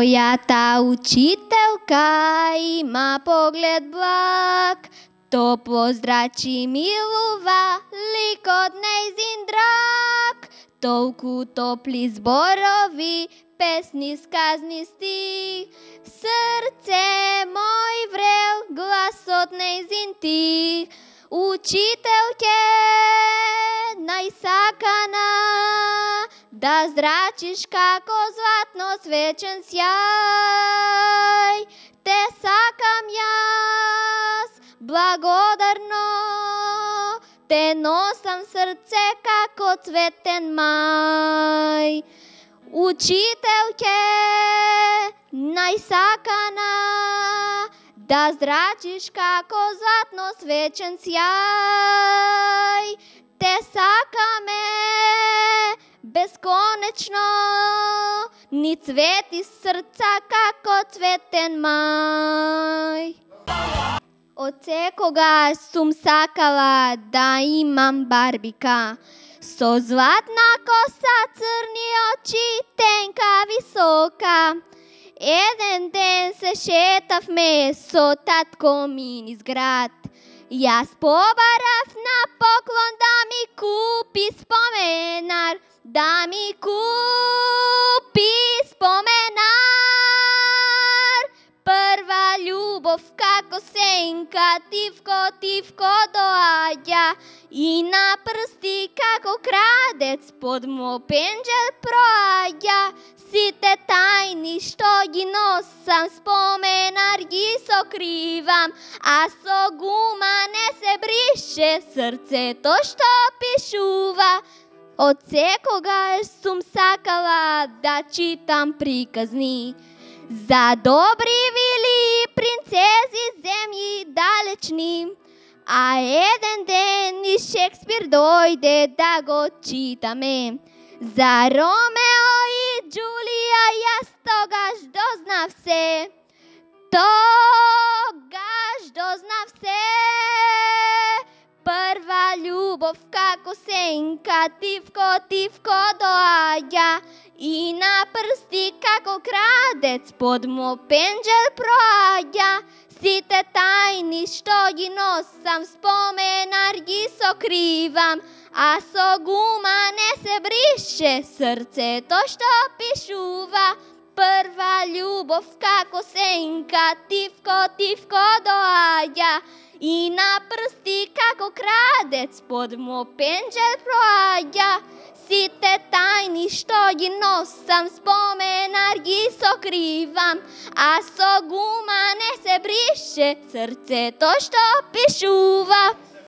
Мојата учителка има поглед благ, топло зрачи милува ликот нејзин драг. Толку топли зборови, песни, сказни стих, срце мој врел, гласот нејзин тих. Учителке најсакана, да зрачиш како златно свечен сјај. Те сакам јас, благодарно, те носам срце како цветен мај. Учителке најсакана, да зрачиш како златно свечен сјај. Те сакаме бесконечно, ни цвети срца како цветен мај. Од секогаш сум сакала да имам барбика, со златна коса, црни очи, тенка, висока. Еден ден се шетавме со татко ми низ град. Јас побарав на поклон да ми купи споменар, да ми купи споменар. Прва љубов како сенка, тивко, тивко доаѓа, и на прсти како крадец под мо пенџер проаѓа. Сите тајни што ги носам, споменар ги сокривам, а со гума не се брише срцето што пишува. Од секогаш сум сакала да читам приказни за добри вили, принцези, земји далечни. А еден ден и Шекспир дојде да го читаме. За Ромео и Џулија јас тогаш дознав се. Тогаш дознав се. Прва љубов како сенка, тивко, тивко доаѓа, и на прсти како крадец под мо пенџер проаѓа. Сите тајни што ги носам, споменар ги сокривам, а со гума не се брише срцето што пишува. Прва љубов како сенка, тивко, тивко доаѓа, и на прсти како крадец под мо пенџер проаѓа. Сите тајни што ги носам, споменар ги сокривам, а со гума не се брише срцето што пишува.